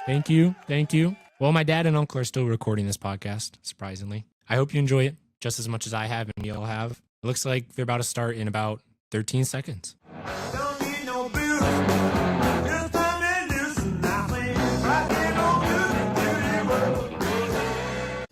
Thank you. Thank you. Well, my dad and uncle are still recording this podcast, surprisingly. I hope you enjoy it just as much as I have and we all have. It looks like they're about to start in about 13 seconds. Don't need no booze. Just turn it loose and I play rockin' on good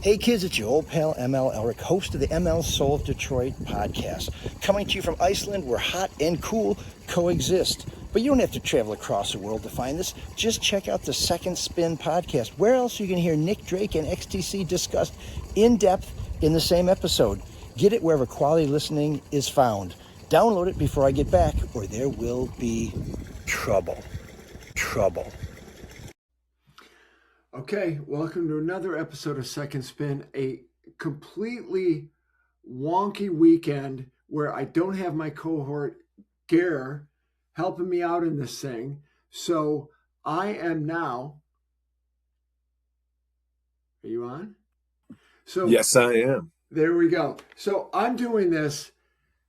Hey kids, it's your old pal ML Elric, host of the ML Soul of Detroit podcast, coming to you from Iceland where hot and cool coexist. But you don't have to travel across the world to find this. Just check out the Second Spin podcast, where else you can hear Nick Drake and XTC discussed in depth in the same episode. Get it wherever quality listening is found. Download it before I get back, or there will be trouble. Trouble. Okay, welcome to another episode of Second Spin, a completely wonky weekend where I don't have my cohort Gar helping me out in this thing. So I am now. Are you on? So yes, I am. There we go. So I'm doing this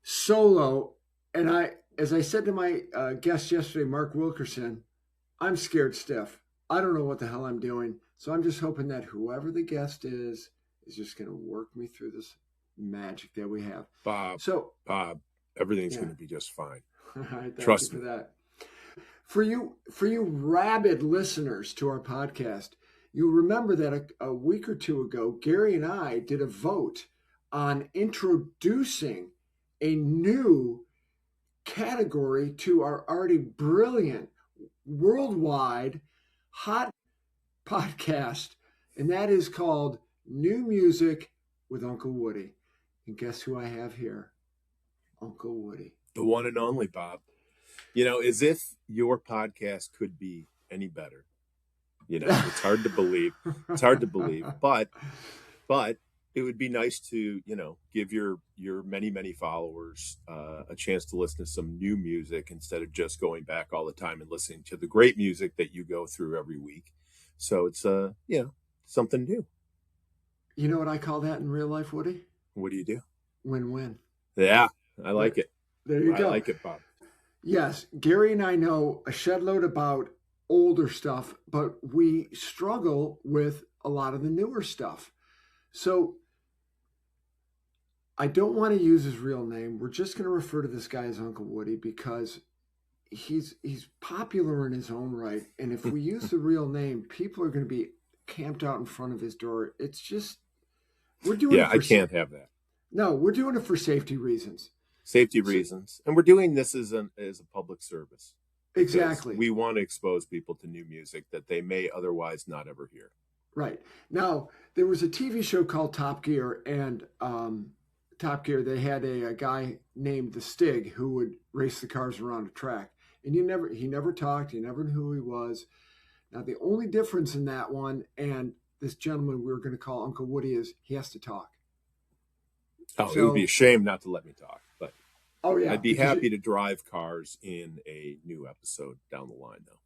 solo, and as I said to my guest yesterday, Mark Wilkerson, I'm scared stiff. I don't know what the hell I'm doing. So I'm just hoping that whoever the guest is just going to work me through this magic that we have. Bob, everything's going to be just fine. All right, Trust me me. For that. For you rabid listeners to our podcast, you'll remember that a week or two ago, Gary and I did a vote on introducing a new category to our already brilliant, worldwide, hot podcast, and that is called New Music with Uncle Woody. And guess who I have here? Uncle Woody. The one and only, Bob. You know, as if your podcast could be any better. You know, it's hard to believe. It's hard to believe, but it would be nice to, you know, give your many followers a chance to listen to some new music instead of just going back all the time and listening to the great music that you go through every week. So it's something new. You know what I call that in real life, Woody? What do you do? Win-win. Yeah, I like it. There you go. I like it, Bob. Yes, Gary and I know a shed load about older stuff, but we struggle with a lot of the newer stuff. So I don't want to use his real name. We're just going to refer to this guy as Uncle Woody because he's popular in his own right. And if we use the real name, people are going to be camped out in front of his door. It's just, we're doing it for, I can't have that. No, we're doing it for safety reasons. Safety reasons. And we're doing this as a public service. Exactly. We want to expose people to new music that they may otherwise not ever hear. Right. Now, there was a TV show called Top Gear, and Top Gear, they had a guy named the Stig who would race the cars around a track. And he never talked. You never knew who he was. Now, the only difference in that one and this gentleman we were going to call Uncle Woody is he has to talk. Oh, it would be a shame not to let me talk. But oh yeah, I'd be happy to drive cars in a new episode down the line, though.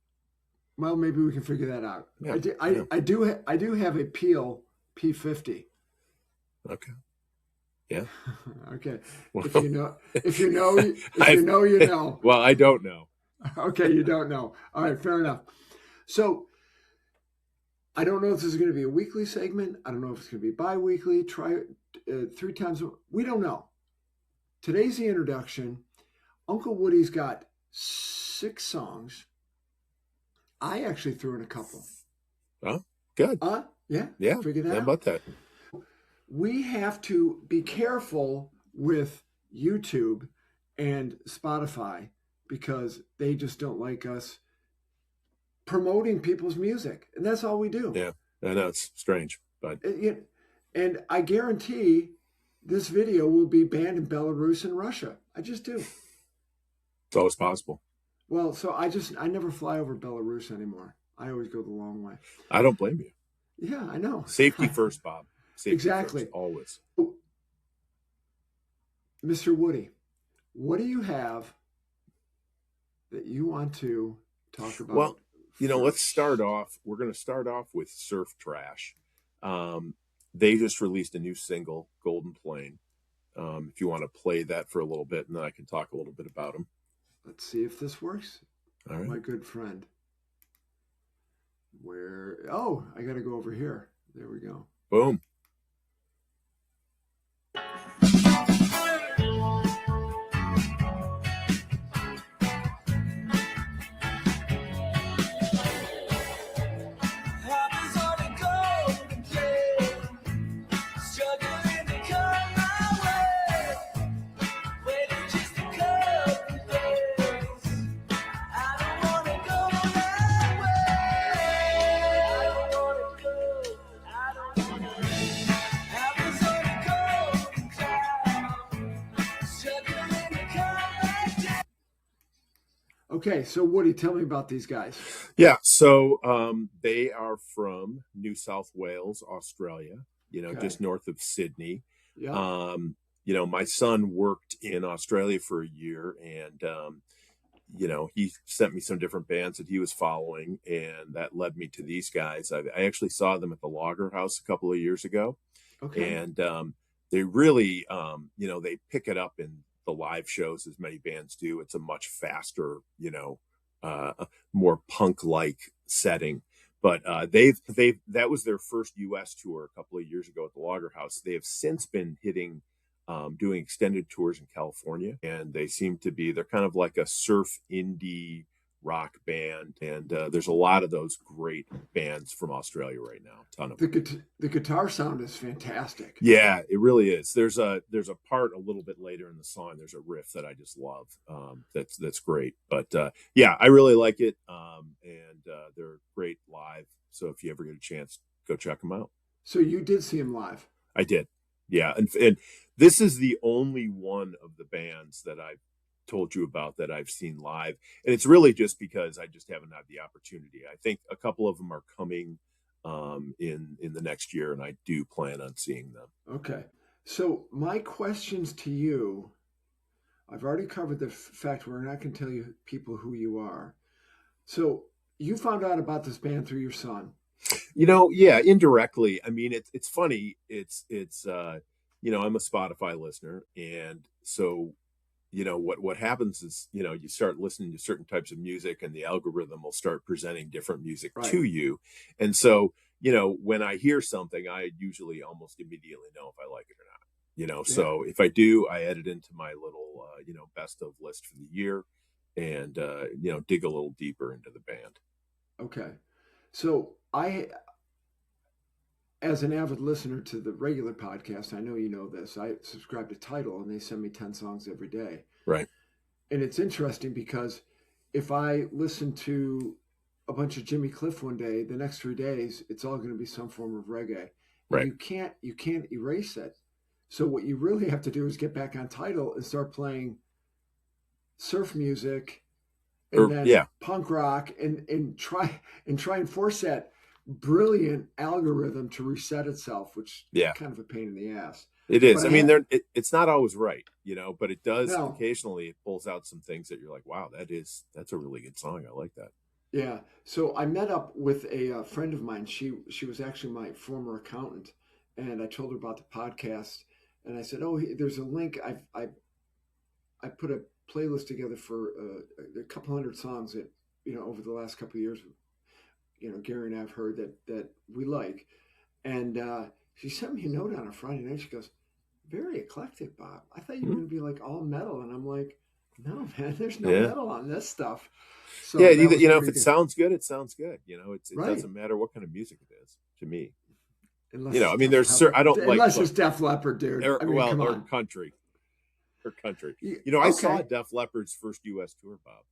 Well, maybe we can figure that out. Yeah, I do have a Peel P50. Okay. Yeah. Okay. Well, if you know, you know. Well, I don't know. Okay, you don't know. All right, fair enough. So I don't know if this is going to be a weekly segment. I don't know if it's going to be bi-weekly. Try it 3 times. We don't know. Today's the introduction. Uncle Woody's got 6 songs. I actually threw in a couple. Oh, good. Yeah. Yeah. Figure that out. How about that? We have to be careful with YouTube and Spotify because they just don't like us promoting people's music. And that's all we do. Yeah. I know it's strange, but. And I guarantee this video will be banned in Belarus and Russia. I just do. It's always possible. Well, so I never fly over Belarus anymore. I always go the long way. I don't blame you. Yeah, I know. Safety first, Bob. Safety Exactly. First, always. Mr. Woody, what do you have that you want to talk about? Well, let's start off. We're going to start off with Surf Trash. They just released a new single, Golden Plane. If you want to play that for a little bit, and then I can talk a little bit about them. Let's see if this works. All right. My good friend. Where? Oh, I got to go over here. There we go. Boom. Okay, so Woody, tell me about these guys. Yeah, so they are from New South Wales, Australia, Okay. just north of Sydney. Yeah. My son worked in Australia for a year, and he sent me some different bands that he was following, and that led me to these guys. I actually saw them at the Lager House a couple of years ago, Okay. and they really, they pick it up in the live shows as many bands do. It's a much faster, more punk-like setting. But that was their first U.S. tour a couple of years ago at the Lager House. They have since been hitting, doing extended tours in California, and they're kind of like a surf indie rock band, and there's a lot of those great bands from Australia right now. A ton of them. The guitar sound is fantastic. Yeah, it really is. There's a part a little bit later in the song. There's a riff that I just love. That's great. But yeah, I really like it. And they're great live. So if you ever get a chance, go check them out. So you did see him live? I did. Yeah, and this is the only one of the bands that I've told you about that I've seen live, and it's really just because I just haven't had the opportunity. I think a couple of them are coming in the next year, and I do plan on seeing them. Okay. So my questions to you, I've already covered the fact we're not going to tell you people who you are. So you found out about this band through your son. Yeah, indirectly. I mean, it's funny. It's I'm a Spotify listener, and so what happens is you start listening to certain types of music, and the algorithm will start presenting different music to you. And so when I hear something, I usually almost immediately know if I like it or not. So if I do, I add it into my little best of list for the year, and dig a little deeper into the band. Okay. So as an avid listener to the regular podcast, I know you know this. I subscribe to Tidal, and they send me 10 songs every day. Right. And it's interesting because if I listen to a bunch of Jimmy Cliff one day, the next 3 days, it's all going to be some form of reggae. Right. You can't erase it. So what you really have to do is get back on Tidal and start playing surf music and then punk rock and try and force that brilliant algorithm to reset itself, which is kind of a pain in the ass. It is. But I mean, it's not always right, but it does occasionally. It pulls out some things that you're like, wow, that's a really good song. I like that. Yeah. So I met up with a friend of mine. She was actually my former accountant, and I told her about the podcast, and I said, oh, there's a link. I put a playlist together for a couple hundred songs that over the last couple of years, Gary and I have heard that we like. And she sent me a note on a Friday night. She goes, very eclectic, Bob. I thought you were going to be like all metal. And I'm like, no, man, there's no metal on this stuff. So if it sounds good, it sounds good. It doesn't matter what kind of music it is to me. Unless I don't like. Unless it's Def Leppard, dude. Or country. Or country. I saw Def Leppard's first U.S. tour, Bob.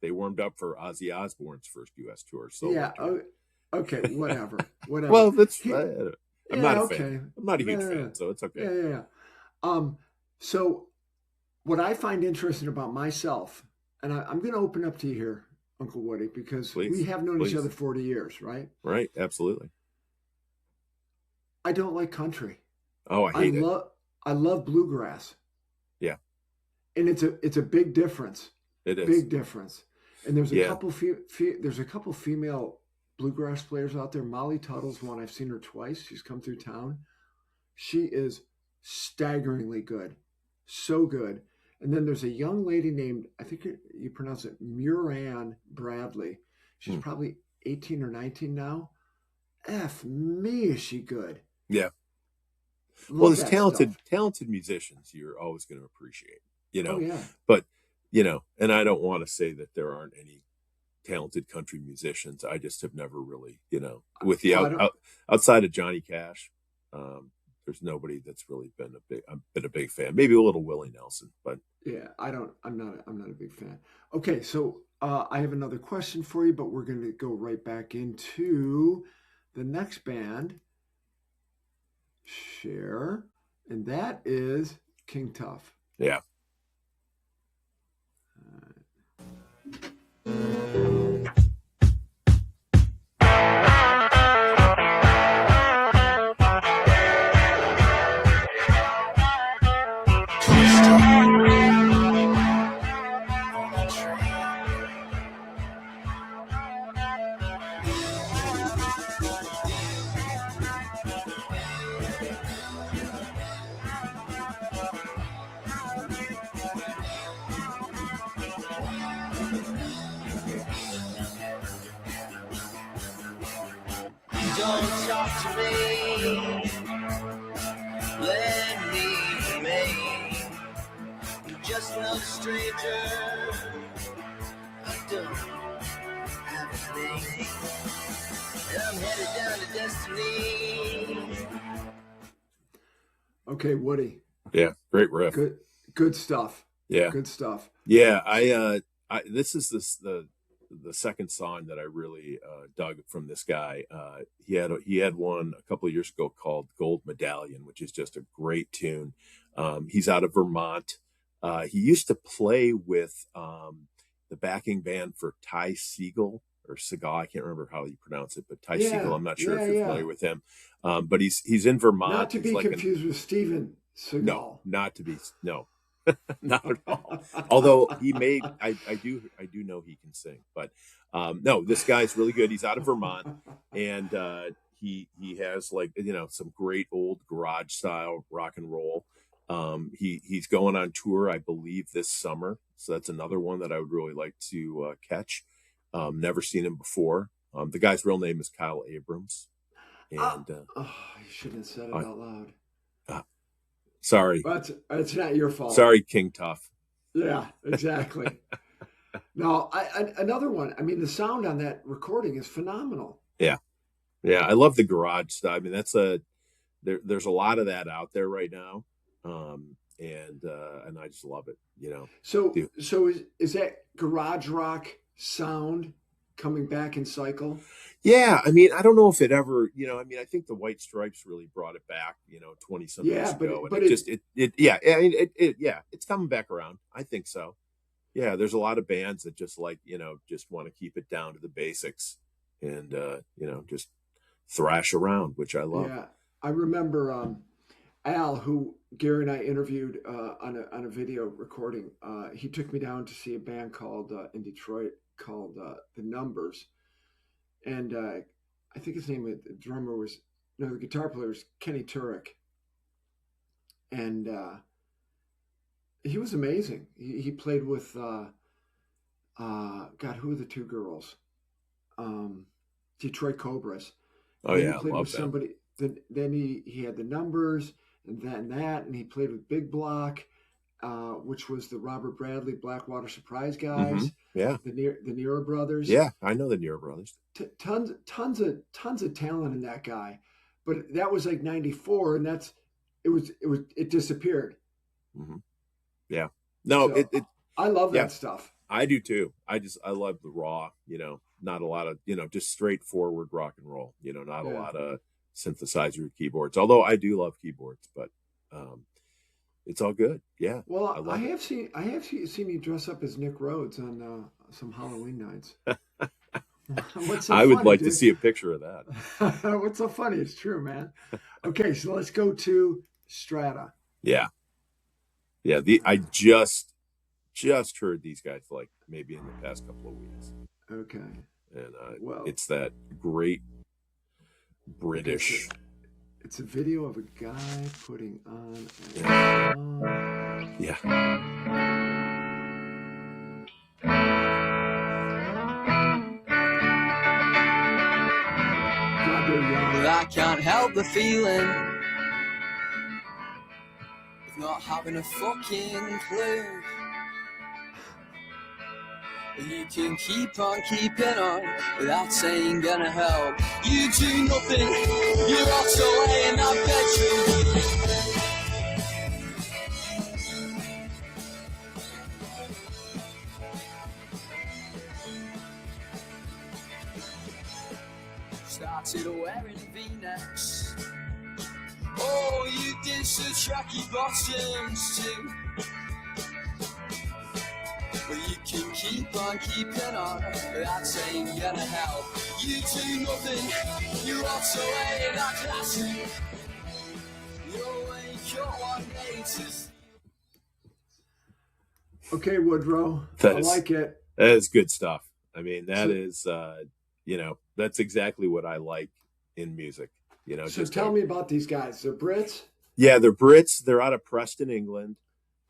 They warmed up for Ozzy Osbourne's first U.S. tour. So okay, whatever. Well, that's I'm not a fan. I'm not a huge fan, so it's okay. Yeah. So what I find interesting about myself, and I'm going to open up to you here, Uncle Woody, because we have known each other 40 years, right? Right, absolutely. I don't like country. Oh, I hate it. I love bluegrass. Yeah. And it's a big difference. It is. Big difference. And there's a couple female bluegrass players out there. Molly Tuttle's one. I've seen her twice. She's come through town. She is staggeringly good. So good. And then there's a young lady named, I think you pronounce it Muran Bradley. She's probably 18 or 19 now. F me, is she good? Yeah. Love Well, there's that talented stuff. talented musicians you're always going to appreciate, Oh yeah. but and I don't want to say that there aren't any talented country musicians. I just have never really, with the Well, I don't. outside of Johnny Cash, there's nobody that's really been a big fan. Maybe a little Willie Nelson, but Yeah, I don't. I'm not a big fan. Okay, so I have another question for you, but we're going to go right back into the next band, Share, and that is King Tough. yeah. Don't talk to me. Let me remain. You're just another stranger. I don't have a name. And I'm headed down to destiny. Okay, Woody. Yeah, great riff. Good stuff. Yeah. Good stuff. Yeah, this is the second song that I really dug from this guy. He had one a couple of years ago called Gold Medallion, which is just a great tune. He's out of Vermont. He used to play with the backing band for Ty Segall or Segal. I can't remember how you pronounce it, but Ty Segall. I'm not sure if you're familiar with him. But he's in Vermont. Not to be confused with Steven Seagal. No, not to be. No. Not at all. Although I do know he can sing, but no, this guy's really good. He's out of Vermont, and he has some great old garage style rock and roll. He's going on tour, I believe, this summer, so that's another one that I would really like to catch. Never seen him before. The guy's real name is Kyle Abrams, and you shouldn't have said it out loud. Sorry. But it's not your fault. Sorry, King Tough. Yeah, exactly. No, another one. I mean, the sound on that recording is phenomenal. Yeah. Yeah, I love the garage stuff. I mean, there's a lot of that out there right now. And I just love it, So is that garage rock sound coming back in cycle? Yeah, I mean, I don't know if it ever, I think the White Stripes really brought it back, 20 some years ago, and it's coming back around. I think so. Yeah, there's a lot of bands that just just want to keep it down to the basics, and just thrash around, which I love. Yeah, I remember Al, who Gary and I interviewed on a video recording. He took me down to see a band called in Detroit called The Numbers. And I think his name, the drummer the guitar player was Kenny Turek. And he was amazing. He played with, God, who are the two girls? Detroit Cobras. Oh, and yeah, he played love with them. somebody. Then he had The Numbers and that, and he played with Big Block, which was the Robert Bradley Blackwater Surprise guys. Mm-hmm. Yeah, the Nero brothers. Yeah, I know the Nero brothers. Tons of talent in that guy, but that was like '94, and it disappeared. Mm-hmm. Yeah, no, so I love that stuff. I do too. I love the raw, not a lot of, just straightforward rock and roll, not a lot of synthesizer keyboards. Although I do love keyboards, but it's all good. Yeah. Well, I have seen you dress up as Nick Rhodes on some Halloween nights. What's so I would funny, like dude? to see a picture of that. What's so funny? It's true, man. Okay, so let's go to Strata. Yeah. Yeah. I just heard these guys maybe in the past couple of weeks. Okay. And well, it's that great British. It's a video of a guy putting on Yeah. I can't help the feeling of not having a fucking clue. You can keep on keeping on without saying gonna help. You do nothing, you're locked away in that bedroom. Started wearing V-necks. Oh, you did such tracky bottoms too. But you can keep on keeping on without saying gonna help. You do nothing, you're locked away in that classroom. You'll wake up one day to... Okay, Woodrow, That I is- like it. That is good stuff. I mean, that is, you know, that's exactly what I like in music. You know, So tell me about these guys. They're Brits? Yeah, they're Brits. They're out of Preston, England.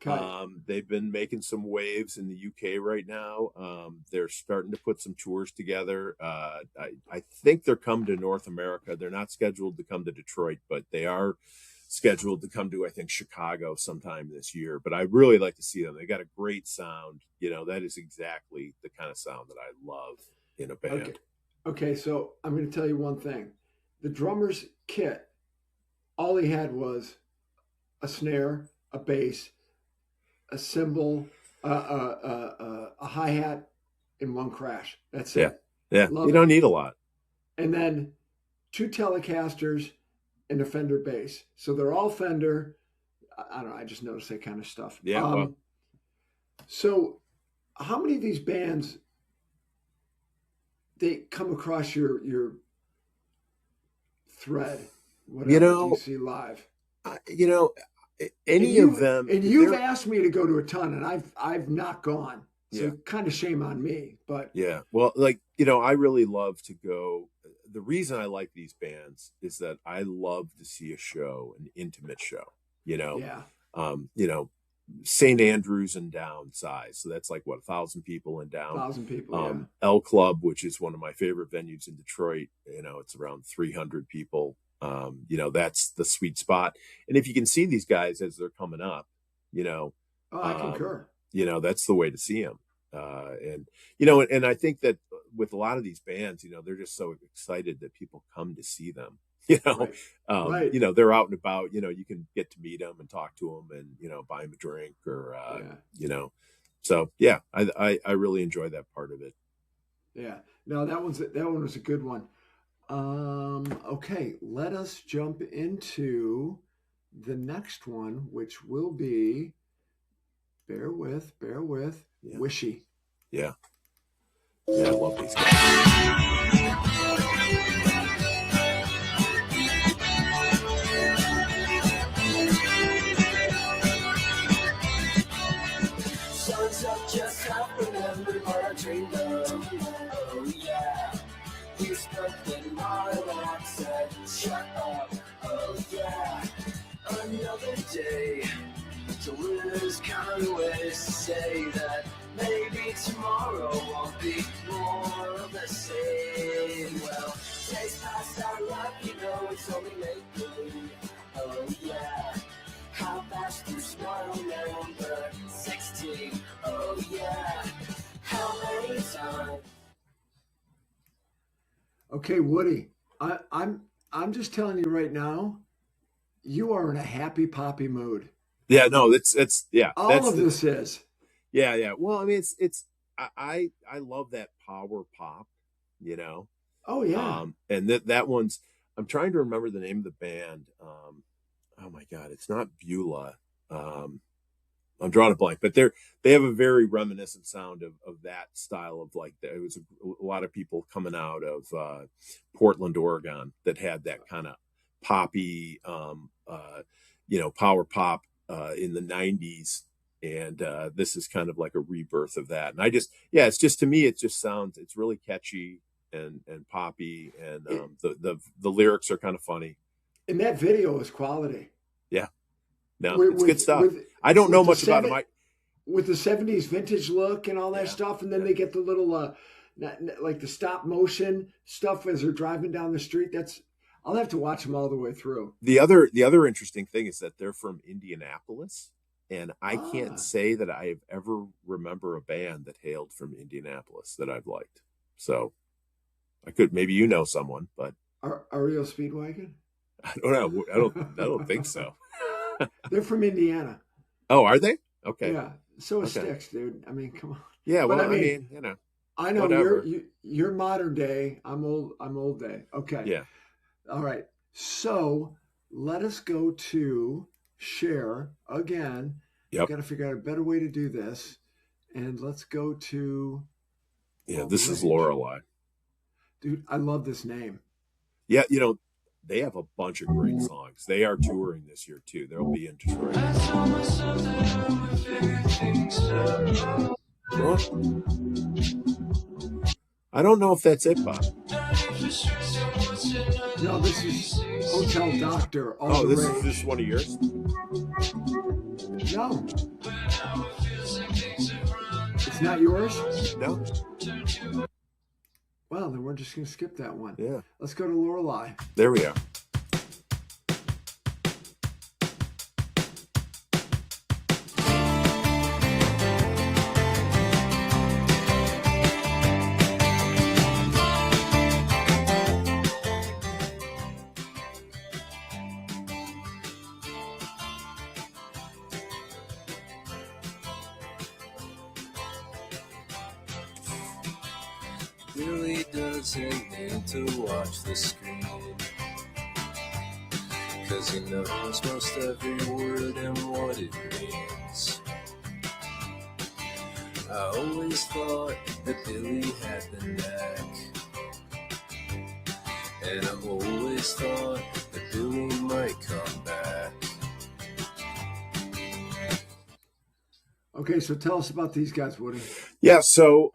Okay. They've been making some waves in the UK right now. They're starting to put some tours together. I think they're coming to North America. They're not scheduled to come to Detroit, but they are scheduled to come to, I think, Chicago sometime this year. But I'd really like to see them. They got a great sound. You know, that is exactly the kind of sound that I love in a band. Okay, so I'm going to tell you one thing. The drummer's kit, all he had was a snare, a bass, a cymbal, a hi-hat, and one crash. That's it. Yeah, Love you don't it. need a lot. And then 2 Telecasters and a Fender bass. So they're all Fender. I don't know. I just noticed that kind of stuff. Yeah, well. So how many of these bands, they come across your thread, whatever You know, you see live? You know, any And of them. And you've asked me to go to a ton, and I've not gone. So Yeah. kind of shame on me. But Yeah. Well, like, you know, I really love to go. The reason I like these bands is that I love to see a show, an intimate show, you know, yeah, you know, St. Andrews and down size. So that's like what, 1,000 people and down. 1,000 people. L Club, which is one of my favorite venues in Detroit, you know, it's around 300 people. You know, that's the sweet spot. And if you can see these guys as they're coming up, you know, Oh, I concur. you know, that's the way to see them. And, you know, and I think that with a lot of these bands, you know, they're just so excited that people come to see them, you know, Right. you know, they're out and about, you know, you can get to meet them and talk to them and, you know, buy them a drink or, you know, so yeah, I really enjoy that part of it. Yeah. No, that one was a good one. Okay, let us jump into the next one, which will be, bear with, Yeah. Wishy. Yeah. Yeah, I love these guys. Sun's up, just have remembered what I dreamed of. Oh yeah. You spoke in my life, said shut up. Oh yeah. Another day to lose kind of ways to say that maybe tomorrow won't be more of the same. Well, days past our life, you know it's only make believe. Oh yeah. How fast you smile, number 16. Oh yeah. How many times? Okay, Woody, I'm just telling you right now, you are in a happy poppy mood. Yeah, no, it's yeah. All that's of this is. Yeah, yeah. Well, I mean, it's I love that power pop, you know. Oh yeah. And that one's. I'm trying to remember the name of the band. Oh my God, it's not Beulah. I'm drawing a blank, but they have a very reminiscent sound of that style of like it was a lot of people coming out of Portland, Oregon that had that kind of poppy, you know, power pop in the 90s. And this is kind of like a rebirth of that. And it's just, to me, it just sounds, it's really catchy and poppy. And the lyrics are kind of funny. And that video is quality. Yeah. No, it's good stuff. I don't know much about them. With the 70s vintage look and all that stuff. And then they get the little, like the stop motion stuff as they're driving down the street. I'll have to watch them all the way through. The other interesting thing is that they're from Indianapolis, and I can't Ah. say that I've ever remember a band that hailed from Indianapolis that I've liked. So I could, maybe you know someone, but REO Speedwagon? I don't know. I don't think so. They're from Indiana. Oh, are they? Okay. Yeah. So is Okay. Styx, dude. I mean, come on. Yeah. But Well, I I mean, mean, I know whatever. you're modern day. I'm old day. Okay. Yeah. All right. So let us go to share again. Yep. Got to figure out a better way to do this. And let's go to, Yeah. This is Range. Lorelei. Dude, I love this name. Yeah. They have a bunch of great songs. They are touring this year too. They'll be in Detroit. Well, I don't know if that's it, Bob. No, this is Hotel Doctor. All Oh, the this Rage. is one of yours? No. It's not yours? No. Well, then we're just going to skip that one. Yeah. Let's go to Lorelei. There we are. Really doesn't need to watch the screen, 'cause he knows most every word and what it means. I always thought that Billy had the knack, and I always thought that Billy might come back. Okay, so tell us about these guys, Woody. Yeah, so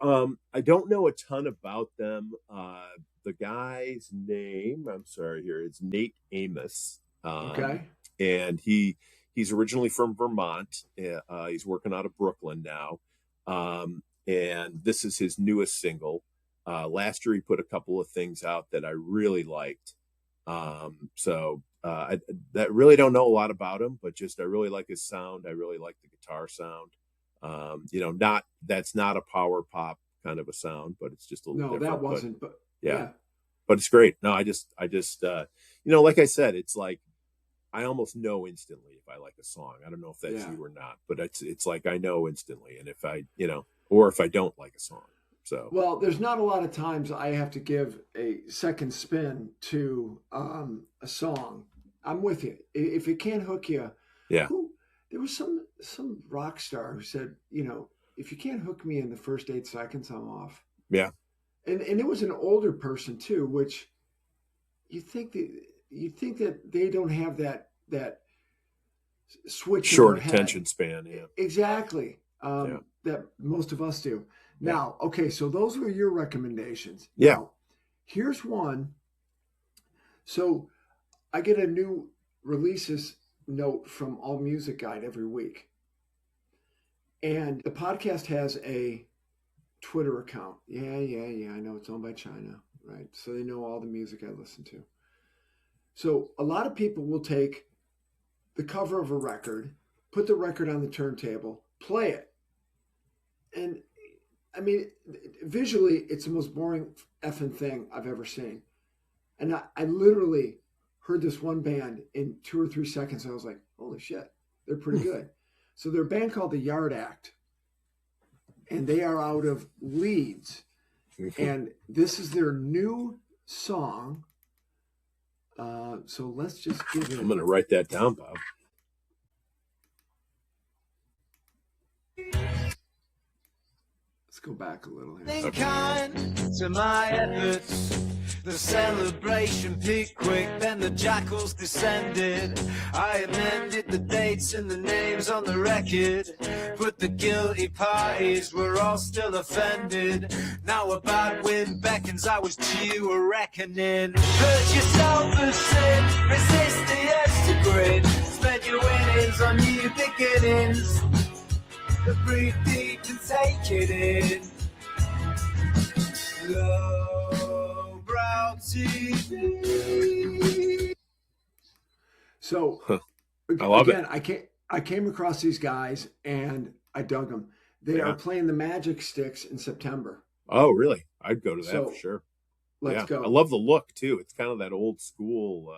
I don't know a ton about them. The guy's name, I'm sorry here, is Nate Amos. Okay. And he's originally from Vermont. He's working out of Brooklyn now. And this is his newest single. Last year he put a couple of things out that I really liked. I that really don't know a lot about him, but just I really like his sound. I really like the guitar sound. That's not a power pop kind of a sound, but it's just a little No, different. that wasn't. But Yeah. But it's great. No, I just like I said, it's like I almost know instantly if I like a song. I don't know if that's Yeah. you or not, but it's like I know instantly, and if I or if I don't like a song. So Well, there's not a lot of times I have to give a second spin to a song. I'm with you. If it can't hook you, yeah, there was some rock star who said, if you can't hook me in the first 8 seconds, I'm off. yeah, And it was an older person too, which you think that they don't have that switch in short their head. attention span. Yeah, Exactly. Yeah. That most of us do. Yeah. Now, okay, so those were your recommendations. Yeah. Now, here's one. So I get a new releases note from All Music Guide every week. And the podcast has a Twitter account. Yeah, I know it's owned by China, right? So they know all the music I listen to. So a lot of people will take the cover of a record, put the record on the turntable, play it. And I mean, visually, it's the most boring effing thing I've ever seen. And I literally heard this one band in 2 or 3 seconds. And I was like, holy shit, they're pretty good. So they're a band called the Yard Act. And they are out of Leeds. And this is their new song. So let's just give it. I'm gonna write that down, Bob. Let's go back a little here. Being kind to my efforts. The celebration peaked quick, then the jackals descended. I amended the dates and the names on the record, but the guilty parties were all still offended. Now a bad wind beckons, I was due a reckoning. Purge yourself of sin, resist the urge to grin. Spend your winnings on new beginnings. Breathe deep and take it in. Low brow TV. So I love again, it. I came across these guys and I dug them. They are Yeah. playing the Magic Sticks in September. Oh, really? I'd go to that for So sure. let's Yeah. I go. love the look too. It's kind of that old school,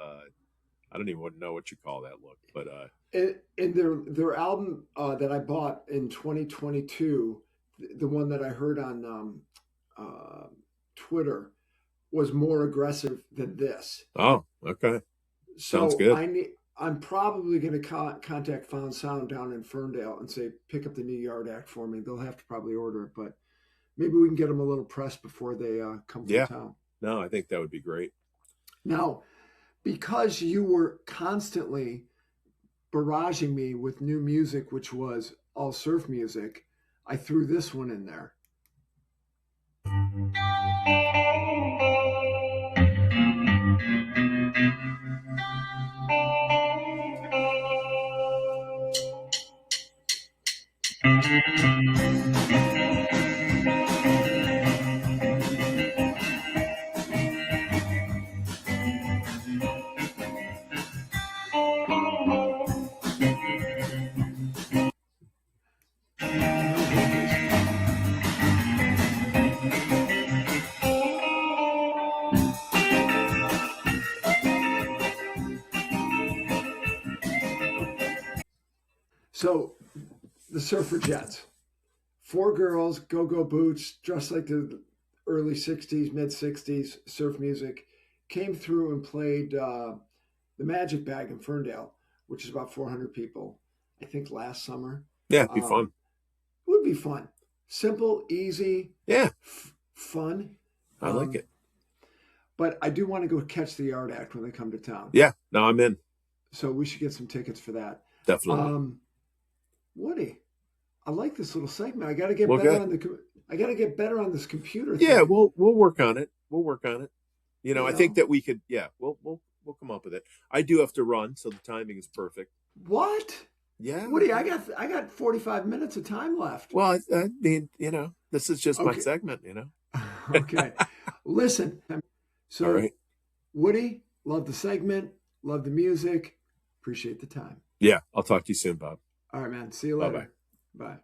I don't even know what you call that look, but And their album that I bought in 2022, the one that I heard on Twitter, was more aggressive than this. oh, okay. Sounds So good. I'm probably going to contact Found Sound down in Ferndale and say pick up the new Yard Act for me. They'll have to probably order it, but maybe we can get them a little pressed before they come through Yeah. town. No, I think that would be great. Now, because you were constantly barraging me with new music, which was all surf music, I threw this one in there. So the Surfer Jets, four girls, go-go boots, dressed like the early 60s, mid 60s surf music, came through and played the Magic Bag in Ferndale, which is about 400 people, I think last summer. Yeah, it'd be fun. It would be fun. Simple, easy, Yeah, fun. I like it. But I do want to go catch the Yard Act when they come to town. Yeah, no, I'm in. So we should get some tickets for that. Definitely. Woody, I like this little segment. I got to get Well, better good. I got to get better on this computer Yeah, thing. we'll work on it. We'll work on it. You know, You I think know? that we could. Yeah, we'll come up with it. I do have to run, so the timing is perfect. What? Yeah, Woody, I got 45 minutes of time left. Well, I mean, you know, this is just my Okay. segment. You know. Okay. Listen. So, All right. Woody, love the segment, love the music, appreciate the time. Yeah, I'll talk to you soon, Bob. All right, man. See you later. Bye-bye. Bye.